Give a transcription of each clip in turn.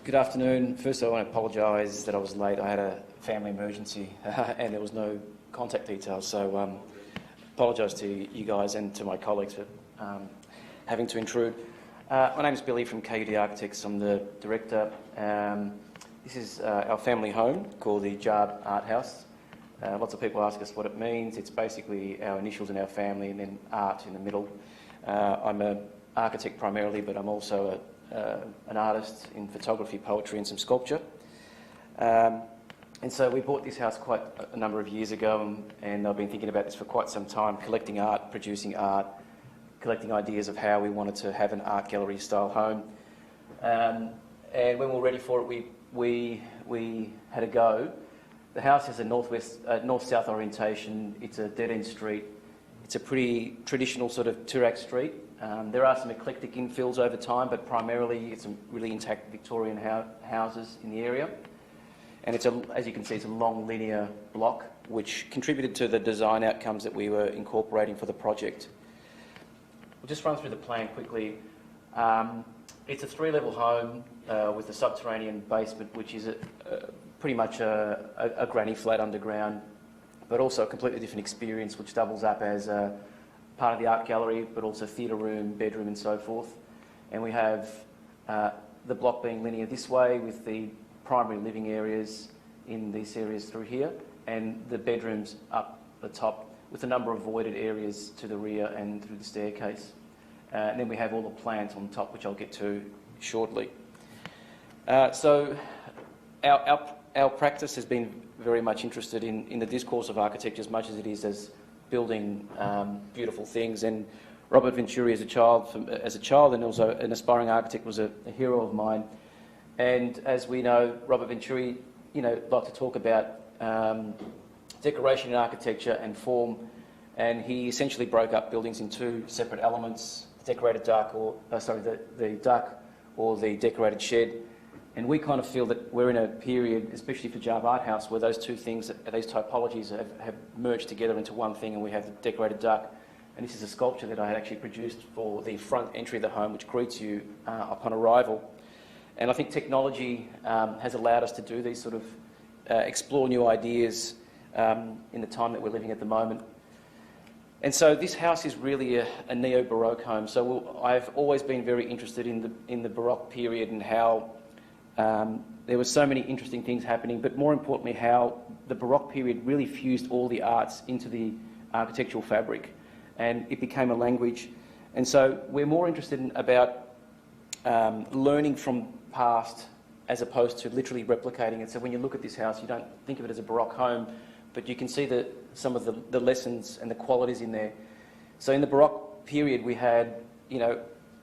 Good afternoon. First, I want to apologise that I was late. I had a family emergency and there was no contact details, so apologise to you guys and to my colleagues for having to intrude. My name is Billy from KUD Architects. I'm the director. This is our family home called the JARtB House. Lots of people ask us what it means. It's basically our initials in our family and then art in the middle. I'm an architect primarily, but I'm also an artist in photography, poetry and some sculpture. And so we bought this house quite a number of years ago, and I've been thinking about this for quite some time, collecting art, producing art, collecting ideas of how we wanted to have an art gallery style home. And when we were ready for it, we had a go. The house has a north-south orientation. It's a dead-end street. It's a pretty traditional sort of two-rack street. There are some eclectic infills over time, but primarily it's some really intact Victorian houses in the area. And it's as you can see, it's a long linear block, which contributed to the design outcomes that we were incorporating for the project. We'll just run through the plan quickly. It's a three-level home with a subterranean basement, which is pretty much a granny flat underground, but also a completely different experience, which doubles up as part of the art gallery, but also theatre room, bedroom and so forth. And we have the block being linear this way with the primary living areas in these areas through here, and the bedrooms up the top with a number of voided areas to the rear and through the staircase. And then we have all the plants on top, which I'll get to shortly. So our practice has been very much interested in the discourse of architecture as much as it is as building beautiful things. And Robert Venturi, as a child and also an aspiring architect, was a hero of mine. And as we know, Robert Venturi, liked to talk about decoration in architecture and form. And he essentially broke up buildings in two separate elements: the decorated duck, the duck or the decorated shed. And we kind of feel that we're in a period, especially for JARtB House, where those two things, these typologies have merged together into one thing, and we have the decorated duck. And this is a sculpture that I had actually produced for the front entry of the home, which greets you upon arrival. And I think technology has allowed us to do these sort of explore new ideas in the time that we're living at the moment. And so this house is really a Neo Baroque home. So I've always been very interested in the Baroque period and how there were so many interesting things happening, but more importantly, how the Baroque period really fused all the arts into the architectural fabric, and it became a language. And so we're more interested in about learning from past as opposed to literally replicating it. So when you look at this house, you don't think of it as a Baroque home, but you can see some of the lessons and the qualities in there. So in the Baroque period, we had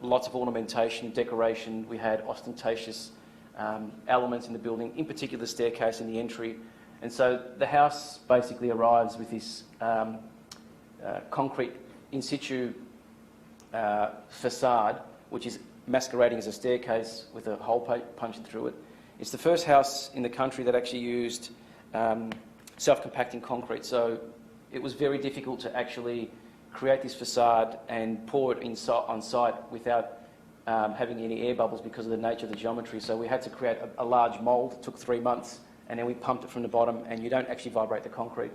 lots of ornamentation, decoration. We had ostentatious elements in the building, in particular the staircase and the entry. And so the house basically arrives with this concrete in situ facade, which is masquerading as a staircase with a hole punched through it. It's the first house in the country that actually used self-compacting concrete. So it was very difficult to actually create this facade and pour it on site without having any air bubbles because of the nature of the geometry. So we had to create a large mould. It took 3 months, and then we pumped it from the bottom, and you don't actually vibrate the concrete.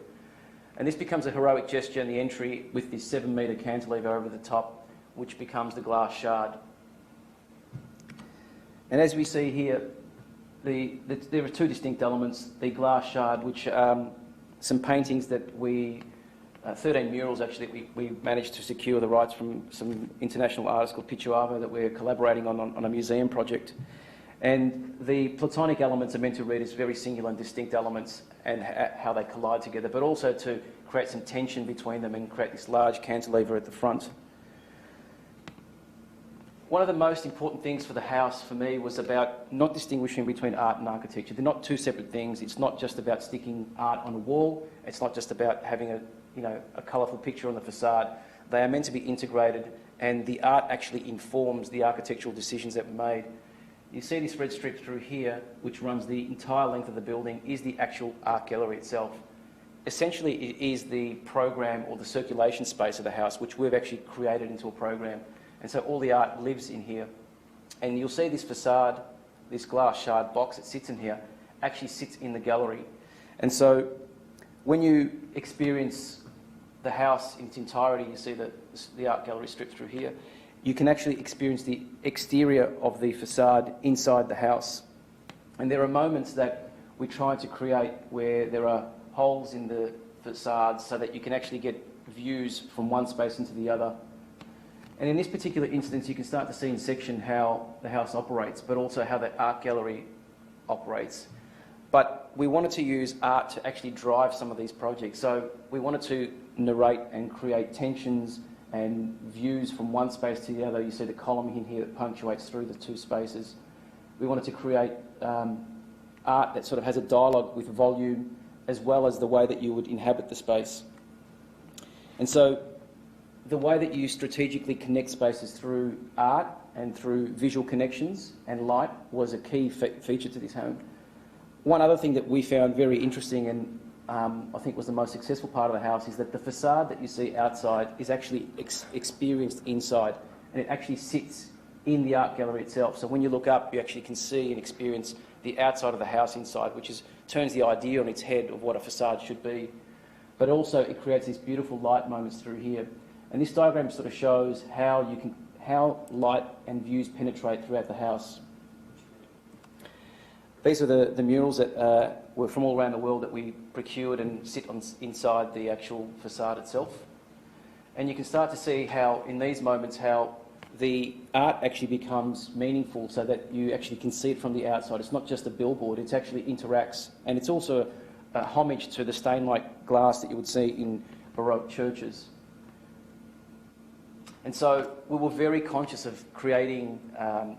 And this becomes a heroic gesture in the entry with this 7-metre cantilever over the top, which becomes the glass shard. And as we see here, there are two distinct elements: the glass shard, which some paintings that 13 murals actually that we managed to secure the rights from some international artists called Pictuavo that we're collaborating on a museum project. And the Platonic elements are meant to read as very singular and distinct elements and how they collide together, but also to create some tension between them and create this large cantilever at the front. One of the most important things for the house for me was about not distinguishing between art and architecture. They're not two separate things. It's not just about sticking art on a wall. It's not just about having a colourful picture on the facade. They are meant to be integrated, and the art actually informs the architectural decisions that were made. You see this red strip through here, which runs the entire length of the building, is the actual art gallery itself. Essentially, it is the program or the circulation space of the house, which we've actually created into a program. And so all the art lives in here. And you'll see this facade this glass shard box that sits in here actually sits in the gallery. And so when you experience the house in its entirety, you see the art gallery strip through here, you can actually experience the exterior of the facade inside the house. And there are moments that we try to create where there are holes in the facade so that you can actually get views from one space into the other. And in this particular instance, you can start to see in section how the house operates, but also how the art gallery operates. But we wanted to use art to actually drive some of these projects. So we wanted to narrate and create tensions and views from one space to the other. You see the column in here that punctuates through the two spaces. We wanted to create art that sort of has a dialogue with volume, as well as the way that you would inhabit the space. And so the way that you strategically connect spaces through art and through visual connections and light was a key feature to this home. One other thing that we found very interesting and I think was the most successful part of the house is that the facade that you see outside is actually experienced inside, and it actually sits in the art gallery itself. So when you look up, you actually can see and experience the outside of the house inside, which turns the idea on its head of what a facade should be. But also it creates these beautiful light moments through here. And this diagram sort of shows how light and views penetrate throughout the house. These are the murals that were from all around the world that we procured and sit inside the actual facade itself. And you can start to see how, in these moments, how the art actually becomes meaningful so that you actually can see it from the outside. It's not just a billboard, it actually interacts. And it's also a homage to the stained-like glass that you would see in Baroque churches. And so we were very conscious of creating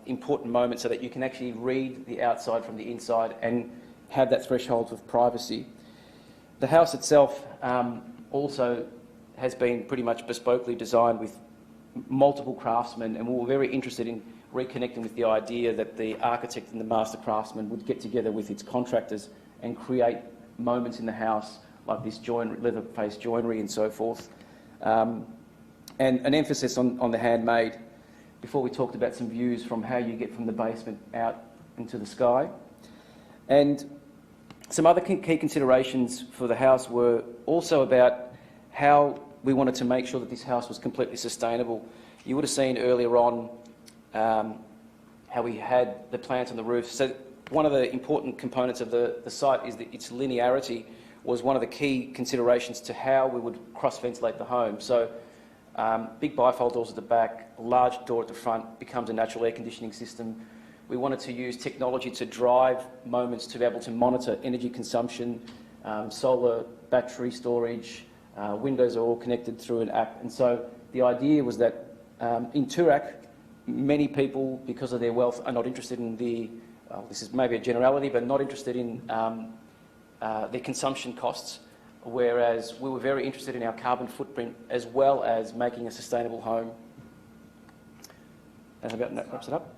important moments so that you can actually read the outside from the inside and have that threshold of privacy. The house itself also has been pretty much bespokely designed with multiple craftsmen, and we were very interested in reconnecting with the idea that the architect and the master craftsman would get together with its contractors and create moments in the house like this leather-faced joinery and so forth. And an emphasis on the handmade. Before we talked about some views from how you get from the basement out into the sky. And some other key considerations for the house were also about how we wanted to make sure that this house was completely sustainable. You would have seen earlier on how we had the plants on the roof. So one of the important components of the site is that its linearity was one of the key considerations to how we would cross-ventilate the home. So big bifold doors at the back, a large door at the front becomes a natural air conditioning system. We wanted to use technology to drive moments to be able to monitor energy consumption, solar battery storage, windows are all connected through an app. And so the idea was that in Toorak, many people, because of their wealth, are not interested in this is maybe a generality, but not interested in their consumption costs. Whereas we were very interested in our carbon footprint as well as making a sustainable home. That about wraps it up.